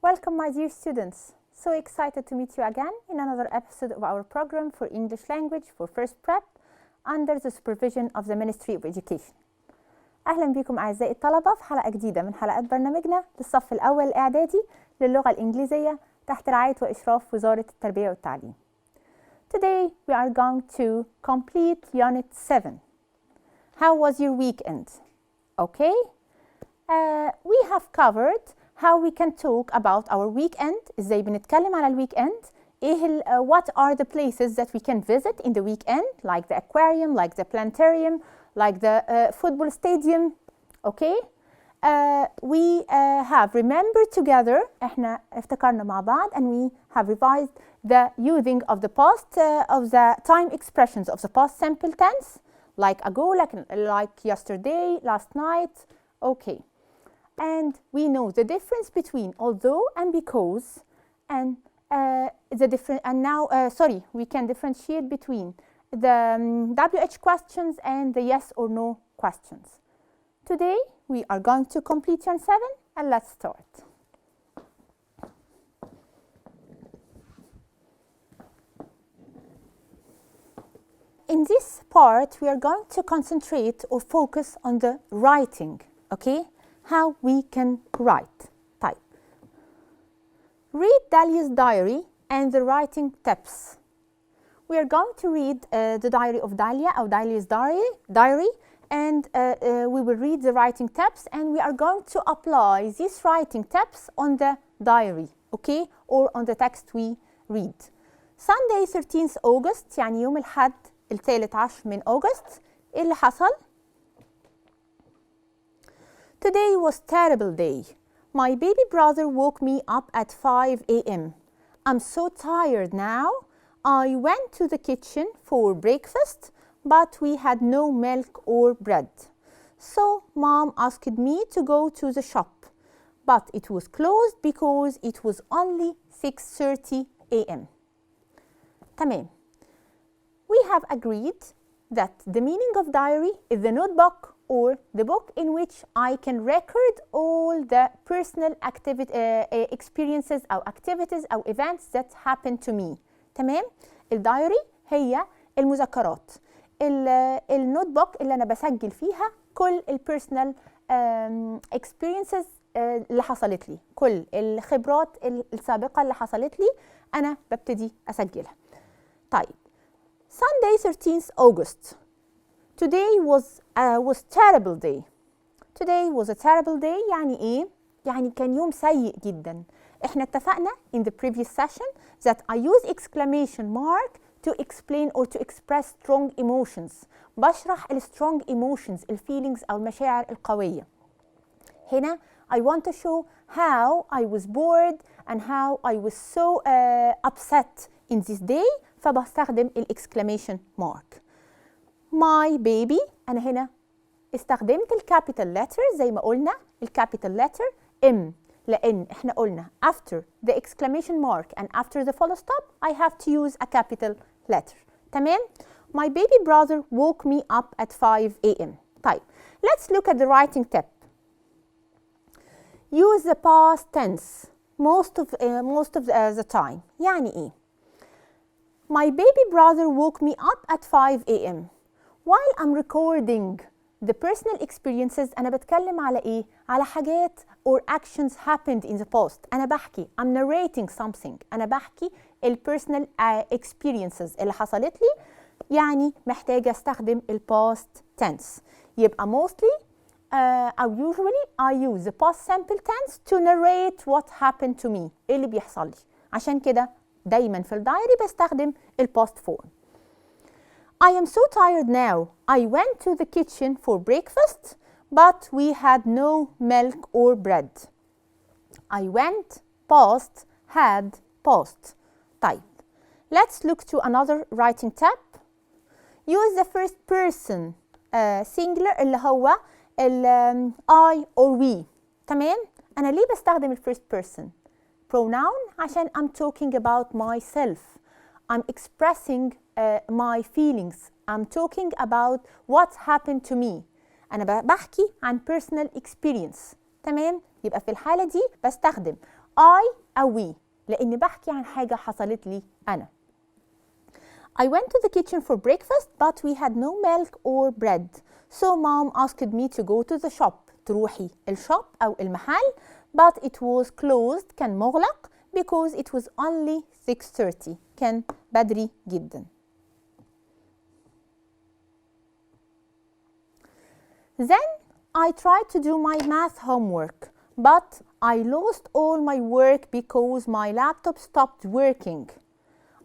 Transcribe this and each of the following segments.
Welcome, my dear students. So excited to meet you again in another episode of our program for English language for first prep under the supervision of the Ministry of Education. أهلا بكم أعزائي الطلبة في حلقة جديدة من حلقات برنامجنا للصف الأول الإعدادي للغة الإنجليزية تحت رعاية وإشراف وزارة التربية والتعليم. Today we are going to complete Unit 7. How was your weekend? Okay? We have covered how we can talk about our weekend. إزاي بنتكلم على الويكند. What are the places that we can visit in the weekend, like the aquarium, like the planetarium, like the football stadium. Okay? We have remembered together, احنا افتكرنا مع بعض, and we have revised the using of the past of the time expressions of the past simple tense, like ago, like yesterday, last night. Okay. And we know the difference between although and because, and we can differentiate between the WH questions and the yes or no questions. Today we are going to complete Unit 7, and let's start. In this part we are going to concentrate or focus on the writing, okay? How we can write. Type. Read Dalia's diary and the writing tips. We are going to read the diary of Dalia, or Dalia's diary, and we will read the writing tips, and we are going to apply these writing tips on the diary, okay, or on the text we read. Sunday 13th August, يعني يوم الأحد الثالث عشر من أغسطس. إيه اللي حصل؟ Today was terrible day. My baby brother woke me up at 5 a.m. I'm so tired now. I went to the kitchen for breakfast, but we had no milk or bread. So mom asked me to go to the shop, but it was closed because it was only 6:30 a.m. تمام. We have agreed that the meaning of diary is the notebook or the book in which I can record all the personal experiences أو activities أو events that happen to me. تمام؟ الدايري هي المذكرات. النوتبوك اللي أنا بسجل فيها كل البيرسونال experiences اللي حصلت لي، كل الخبرات السابقة اللي حصلت لي أنا ببتدي أسجلها. طيب. Sunday 13th August. Today was terrible day. Today was a terrible day. يعني إيه؟ يعني كان يوم سيء جدا. إحنا اتفقنا in the previous session that I use exclamation mark to explain or to express strong emotions. بشرح strong emotions, feelings أو المشاعر القوية. هنا I want to show how I was bored and how I was so upset in this day. فبستخدم exclamation mark. My baby. أنا هنا استخدمت الكابيتال letter زي ما قلنا الكابيتال letter M، لأن إحنا قلنا after the exclamation mark and after the full stop I have to use a capital letter. تمام؟ My baby brother woke me up at 5 a.m. طيب let's look at the writing tip. Use the past tense most of the time. يعني إيه؟ My baby brother woke me up at 5 a.m. While I'm recording the personal experiences, أنا بتكلم على إيه؟ على حاجات or actions happened in the past. أنا بحكي I'm narrating something. أنا بحكي personal experiences اللي حصلت لي، يعني محتاجة استخدم past tense. يبقى mostly أو usually I use the past simple tense to narrate what happened to me. إيه اللي بيحصل لي؟ عشان كده دايما في الدايري بستخدم past form. I am so tired now. I went to the kitchen for breakfast, but we had no milk or bread. I went, past, had, past. طيب. Let's look to another writing tab. Use the first person singular اللي هو I or we. تمام؟ أنا ليه بستخدم first person pronoun؟ عشان I'm talking about myself. I'm expressing my feelings. I'm talking about what happened to me. أنا بحكي عن personal experience. تمام؟ يبقى في الحالة دي بستخدم I أو we، لأني بحكي عن حاجة حصلت لي أنا. I went to the kitchen for breakfast but we had no milk or bread. So mom asked me to go to the shop. تروحي الشوب أو المحل. But it was closed. كان مغلق because it was only 6:30. كان بدري جدا. Then I tried to do my math homework but I lost all my work because my laptop stopped working.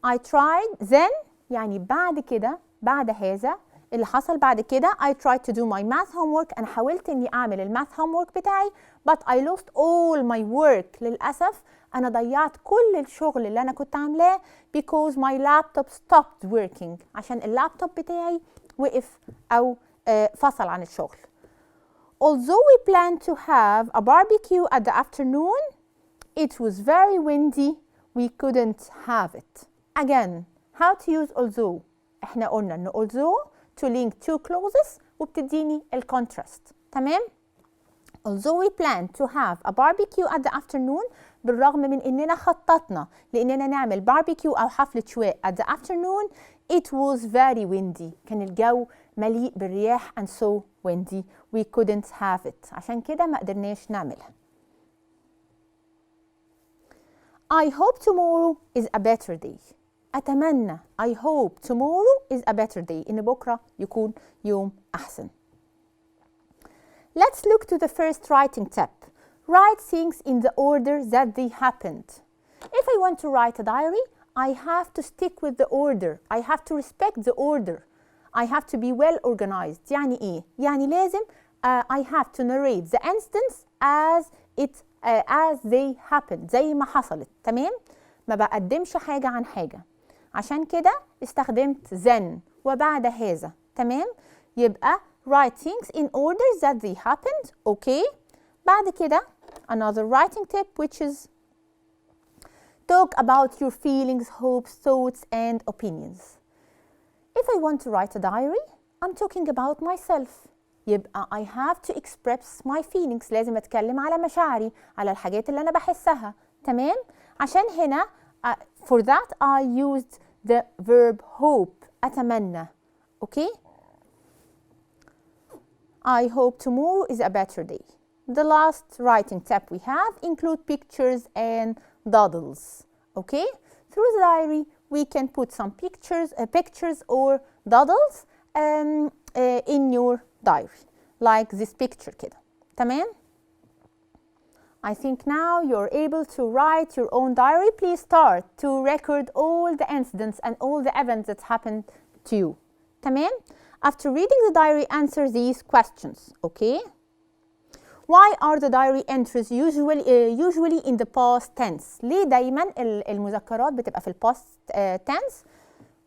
I tried then يعني بعد كده، بعد هذا اللي حصل بعد كده I tried to do my math homework. أنا حاولت إني أعمل الماث homework بتاعي but I lost all my work. للأسف أنا ضيعت كل الشغل اللي أنا كنت عاملاه because my laptop stopped working. عشان اللابتوب بتاعي وقف أو فصل عن الشغل. Although we planned to have a barbecue at the afternoon, it was very windy. We couldn't have it. Again, how to use although. احنا قلنا ان although to link two clauses وبتديني الكونتراست. تمام؟ Although we planned to have a barbecue at the afternoon، بالرغم من اننا خططنا لاننا نعمل باربيكيو او حفلة شواء at the afternoon، it was very windy. كان الجو مليء بالرياح and so windy we couldn't have it. عشان كده ما قدرناش نعملها. I hope tomorrow is a better day. أتمنى I hope tomorrow is a better day. إن بكرة يكون يوم أحسن. Let's look to the first writing tip. Write things in the order that they happened. If I want to write a diary, I have to stick with the order. I have to respect the order. I have to be well organized. يعني إيه؟ يعني لازم I have to narrate the incidents as they happened. زي ما حصلت. تمام؟ ما بقدمش حاجة عن حاجة. عشان كده استخدمت then وبعد هذا. تمام؟ يبقى write things in order that they happened. Okay. بعد كده another writing tip which is talk about your feelings, hopes, thoughts and opinions. If I want to write a diary, I'm talking about myself. يبقى I have to express my feelings. لازم أتكلم على مشاعري، على الحاجات اللي أنا بحسها. تمام؟ عشان هنا for that I used the verb hope. أتمنى. Okay? I hope tomorrow is a better day. The last writing tip we have include pictures and doodles. Okay? Through the diary, we can put some pictures or doodles in your diary. Like this picture كده. تمام? I think now you're able to write your own diary. Please start to record all the incidents and all the events that happened to you. تمام? After reading the diary, answer these questions. Okay? Why are the diary entries usually in the past tense? ليه دايما المذكرات بتبقى في past tense?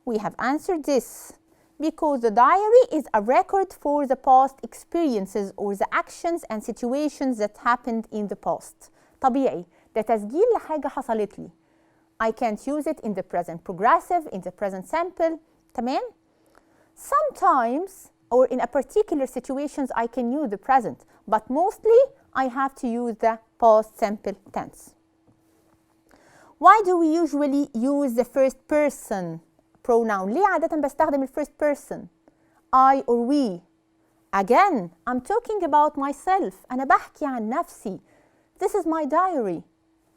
We have answered this. Because the diary is a record for the past experiences or the actions and situations that happened in the past. طبيعي. ده تسجيل لحاجة حصلت لي. I can't use it in the present progressive, in the present simple. تمام؟ Sometimes or in a particular situations I can use the present, but mostly I have to use the past simple tense. Why do we usually use the first person pronoun? ليه عادة بستخدم ال first person? I or we? Again, I'm talking about myself. أنا بحكي عن نفسي. This is my diary.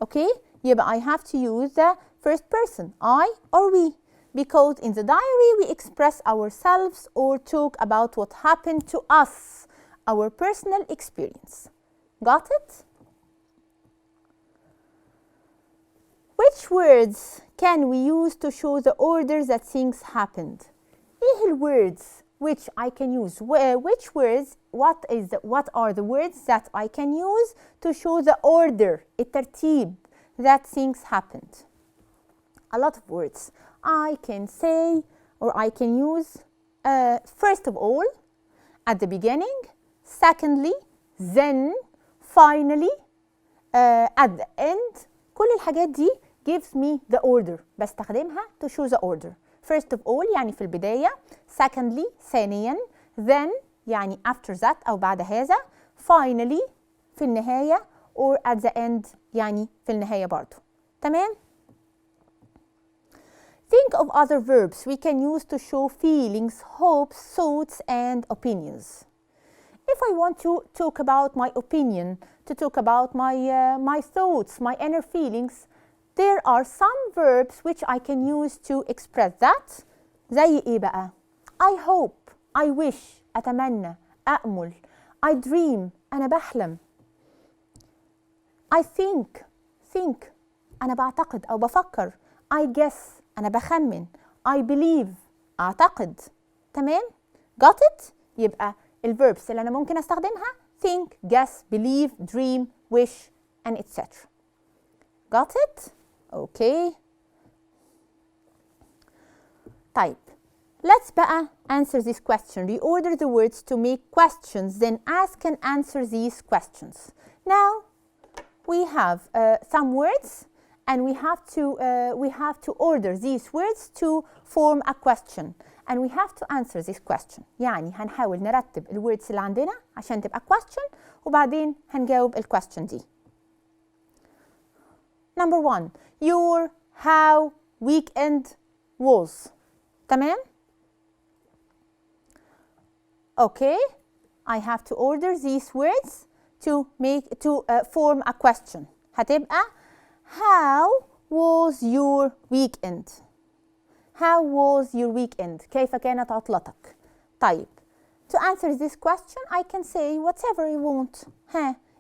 Okay? يبقى I have to use the first person, I or we. Because in the diary we express ourselves or talk about what happened to us, our personal experience. Got it? Which words can we use to show the order that things happened? إيه الwords which I can use? Which words, what are the words that I can use to show the order, الترتيب that things happened? A lot of words. I can say or I can use first of all, at the beginning, secondly, then, finally, at the end. كل الحاجات دي gives me the order. بستخدمها to show the order. First of all يعني في البداية. Secondly ثانيا. Then يعني after that أو بعد هذا. Finally في النهاية. or at the end يعني في النهاية برضو. تمام؟ Think of other verbs we can use to show feelings, hopes, thoughts, and opinions. If I want to talk about my opinion, to talk about my thoughts, my inner feelings, there are some verbs which I can use to express that. زي إيه بقى؟ I hope, I wish, أتمنى, أأمل. I dream, أنا بحلم. I think, أنا بعتقد أو بفكر. I guess, أنا بخمن. I believe, أعتقد. تمام؟ Got it؟ يبقى الverbs اللي أنا ممكن أستخدمها think, guess, believe, dream, wish, and etc. Got it? Okay. طيب. Let's بقى answer this question. Reorder the words to make questions, then ask and answer these questions. Now, we have some words, and we have to order these words to form a question, and we have to answer this question. يعني هنحاول نرتب الwords اللي عندنا عشان تبقى question، وبعدين هنجاوب الquestion دي. Number 1. Your how weekend was. تمام؟ Okay, I have to order these words to form a question. هتبقى how was your weekend? How was your weekend? كيف كانت عطلتك؟ طيب, to answer this question I can say whatever I want.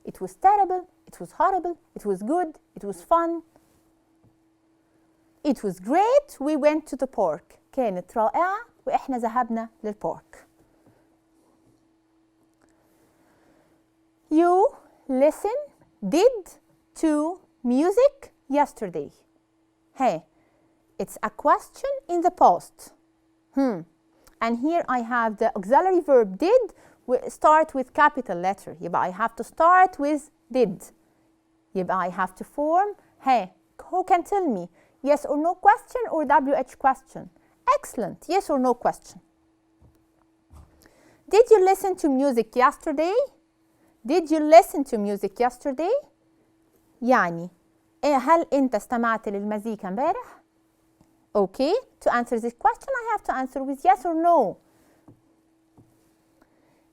It was terrible, it was horrible, it was good, it was fun. It was great, we went to the park. كانت رائعة وإحنا ذهبنا للبارك. You did to music yesterday. It's a question in the past. And here I have the auxiliary verb did start with capital letter. يبقى I have to start with did. يبقى I have to form who can tell me yes or no question or WH question? Excellent. Yes or no question. Did you listen to music yesterday? Did you listen to music yesterday? يعني هل أنت استمعت للمزيكا امبارح؟ Okay, to answer this question I have to answer with yes or no.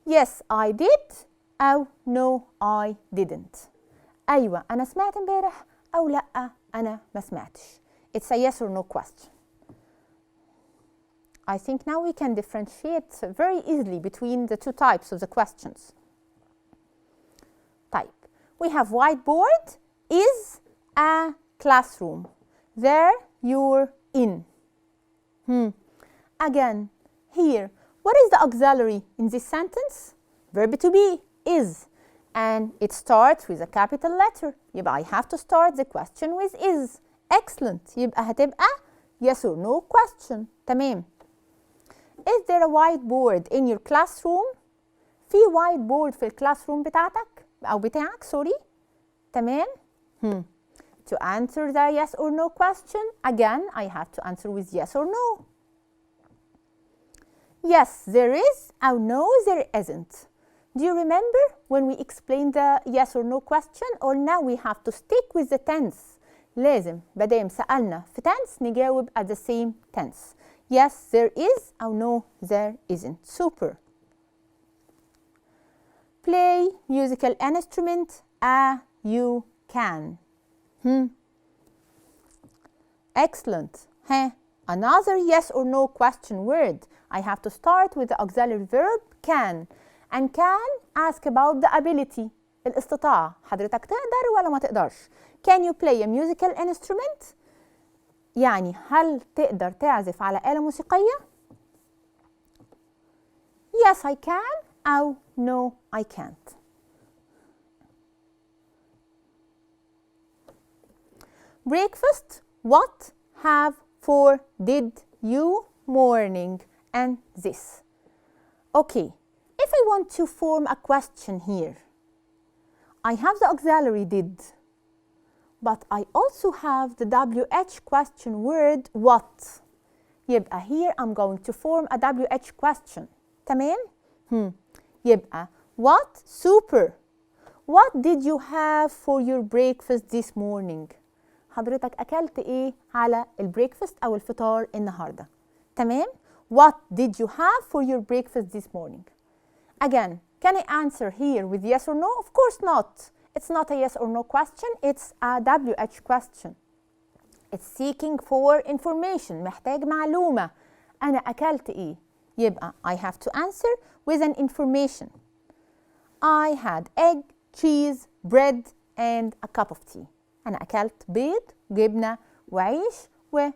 Yes, I did أو no, I didn't. أيوة أنا سمعت امبارح أو لأ أنا ما سمعتش. It's a yes or no question. I think now we can differentiate very easily between the two types of the questions. Type. We have whiteboard is a classroom. There you're in. Again, here, what is the auxiliary in this sentence? Verb to be, is. And it starts with a capital letter. يبقى I have to start the question with is. Excellent. يبقى هتبقى yes or no question. تمام. Is there a whiteboard in your classroom? في whiteboard في الكلاسروم بتاعتك أو بتاعك سوري. تمام. To answer the yes or no question, again, I have to answer with yes or no. Yes, there is, or no, there isn't. Do you remember when we explained the yes or no question? Or now we have to stick with the tense. لازم بدام سألنا في tense نجاوب at the same tense. Yes, there is, or no, there isn't. Super. Play musical instrument, you can. Excellent. Another yes or no question word. I have to start with the auxiliary verb can. And can ask about the ability. الاستطاعة. حضرتك تقدر ولا ما تقدرش. Can you play a musical instrument? يعني هل تقدر تعزف على آلة موسيقية؟ Yes, I can. أو no, I can't. Breakfast, what, have, for, did, you, morning, and this. Okay, if I want to form a question here, I have the auxiliary did, but I also have the WH question word what. يبقى here I'm going to form a WH question. تمام؟ يبقى what? Super. What did you have for your breakfast this morning? حضرتك أكلت إيه على البريكفاست أو الفطار النهاردة؟ تمام؟ What did you have for your breakfast this morning? Again, can I answer here with yes or no? Of course not. It's not a yes or no question. It's a WH question. It's seeking for information. محتاج معلومة. أنا أكلت إيه؟ يبقى I have to answer with an information. I had egg, cheese, bread and a cup of tea. أنا أكلت بيض، جبنة وعيش و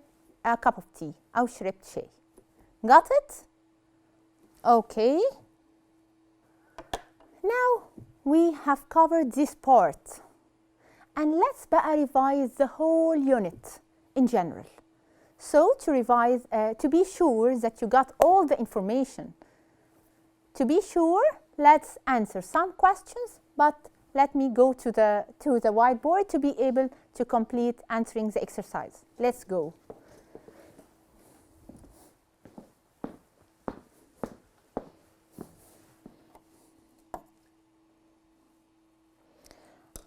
a cup of tea أو شربت شاي. Got it? Okay. Now we have covered this part. And let's بقى revise the whole unit in general. So to revise, to be sure that you got all the information. To be sure, let's answer some questions, but let me go to the whiteboard to be able to complete answering the exercise. Let's go.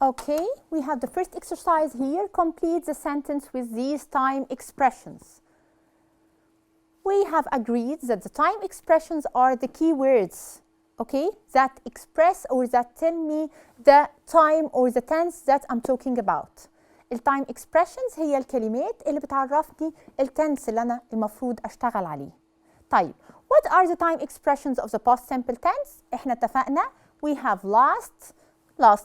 Okay, we have the first exercise here. Complete the sentence with these time expressions. We have agreed that the time expressions are the key words, okay, that express or that tell me the time or the tense that I'm talking about. التايم expressions هي الكلمات اللي بتعرفني التنس اللي أنا المفروض أشتغل عليه. طيب, what are the time expressions of the past simple tense? إحنا اتفقنا we have last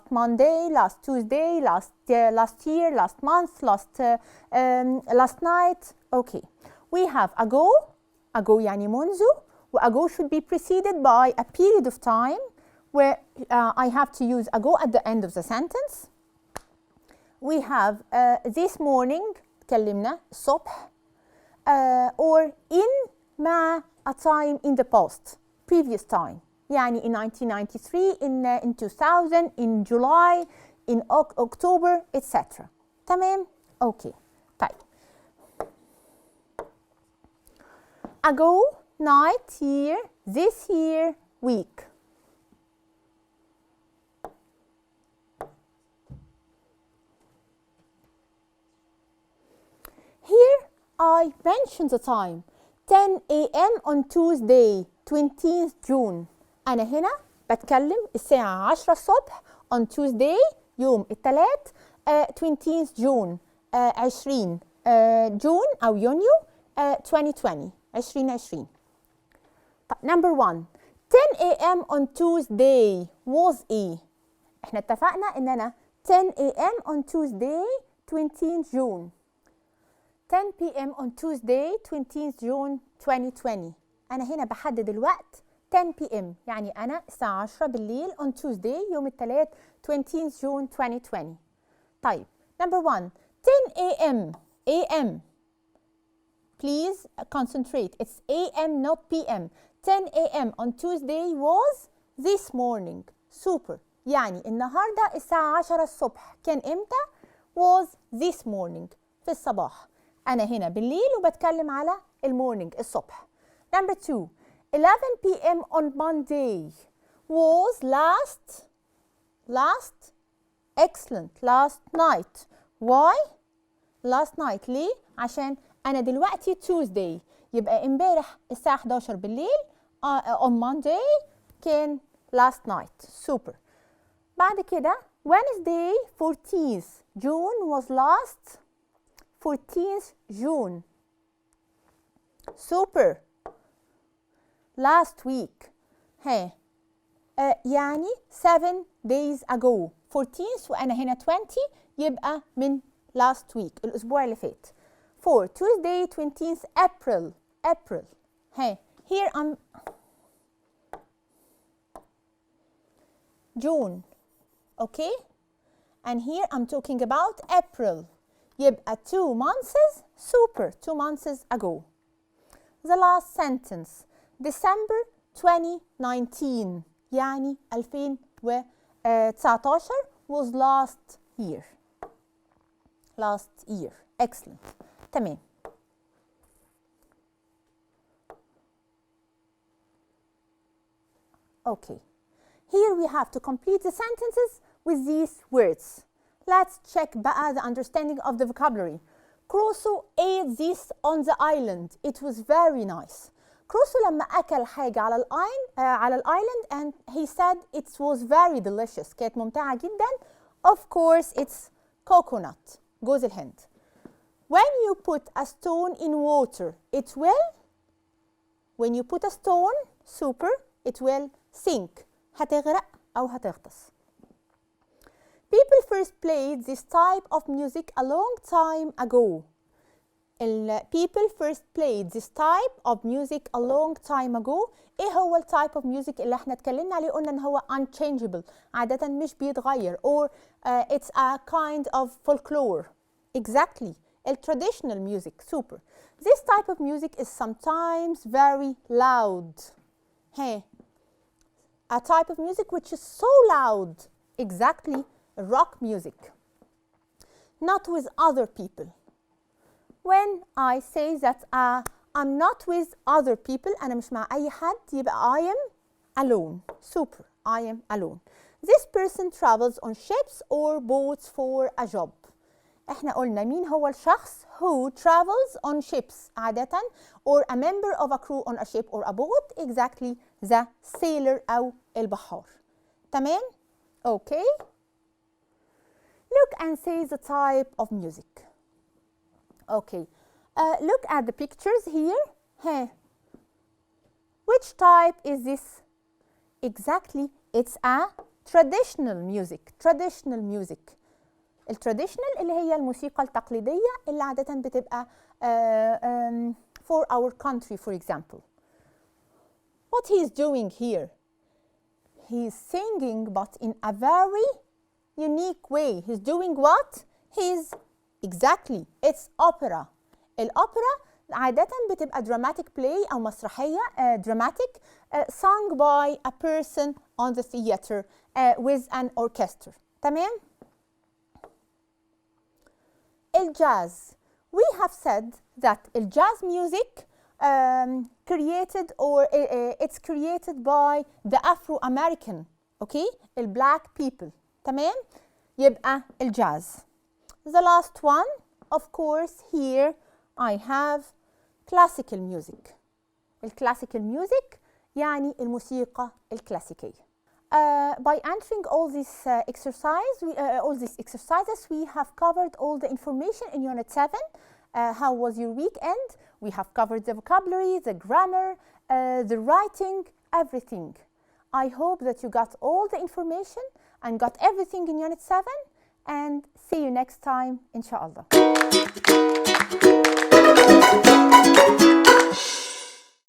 Monday, last Tuesday, last year, last month, last night. Okay. We have ago يعني منذ, ago should be preceded by a period of time where I have to use ago at the end of the sentence. We have this morning, تكلمنا الصبح, or in مع a time in the past, previous time. يعني in 1993, in 2000, in July, in October, etc. تمام؟ Okay. طيب. Ago, night, year, this year, week. Here I mentioned the time, 10 a.m. on Tuesday, 20th June. أنا هنا بتكلم الساعة 10 الصبح on Tuesday يوم الثلاث 20th June 20 جون أو يونيو 2020. Number 1, 10 a.m. on Tuesday was إيه؟ إحنا اتفقنا إن أنا 10 a.m. on Tuesday 20th June. 10 p.m. on Tuesday 20th June 2020. أنا هنا بحدد الوقت 10 p.m. يعني أنا الساعة 10 بالليل on Tuesday يوم الثلاث 20th June 2020. طيب, number 1, 10 a.m. a.m. Please concentrate. It's a.m. not p.m. 10 a.m. on Tuesday was this morning. Super. يعني النهاردة الساعة 10 الصبح كان إمتى؟ was this morning. في الصباح. أنا هنا بالليل وبتكلم على المورنينج الصبح. Number 2, 11 p.m. on Monday was last excellent last night. Why last night؟ ليه؟ عشان أنا دلوقتي Tuesday يبقى امبارح الساعة 11 بالليل on Monday كان last night. Super. بعد كده Wednesday 14th June was last 14th June. Super. Last week. ها يعني 7 days ago. 14th وأنا هنا 20 يبقى من last week الأسبوع اللي فات. For Tuesday 20th April. ها here I'm June. Okay? And here I'm talking about April. يبقى 2 months. Super. 2 months ago. The last sentence. December 2019 يعني 2019 was last year. Excellent. تمام. Okay. Here we have to complete the sentences with these words. Let's check بقى the understanding of the vocabulary. Crusoe ate this on the island. It was very nice. كروسو لما أكل حاجة على الأيلاند and he said it was very delicious. كانت ممتعة جدا. Of course it's coconut. جوز الهند. When you put a stone in water, it will. When you put a stone, super, it will sink. هتغرق أو هتغطس. People first played this type of music a long time ago. People first played this type of music a long time ago. ايه هو التايب of music اللي احنا اتكلمنا عليه؟ قلنا ان هو unchangeable، عادة مش بيتغير، or it's a kind of folklore. Exactly. Traditional music. Super. This type of music is sometimes very loud. Hey. A type of music which is so loud. Exactly. Rock music. Not with other people. When I say that I'm not with other people, أنا مش مع أي حد، يبقى I am alone. Super. I am alone. This person travels on ships or boats for a job. احنا قلنا مين هو الشخص who travels on ships عادة or a member of a crew on a ship or a boat. Exactly. the sailor أو البحار. تمام؟ Okay. Look and say the type of music. Okay. Look at the pictures here. Hey. Which type is this? Exactly. It's a traditional music. Traditional music. التراديشنال اللي هي الموسيقى التقليدية اللي عادة بتبقى for our country, for example. What he's doing here? He's singing, but in a very unique way. He's doing what? Exactly. It's opera. الأوبرا عادة بتبقى dramatic play أو مسرحية dramatic sung by a person on the theater with an orchestra. تمام؟ الجاز. We have said that الجاز music created or it's created by the Afro-American, okay? البلاك people. تمام؟ يبقى الجاز. The last one, of course, here I have classical music. الclassical music يعني الموسيقى الكلاسيكية. By answering all these exercises, we have covered all the information in Unit 7. How was your weekend? We have covered the vocabulary, the grammar, the writing, everything. I hope that you got all the information and got everything in Unit 7. And see you next time, inshallah.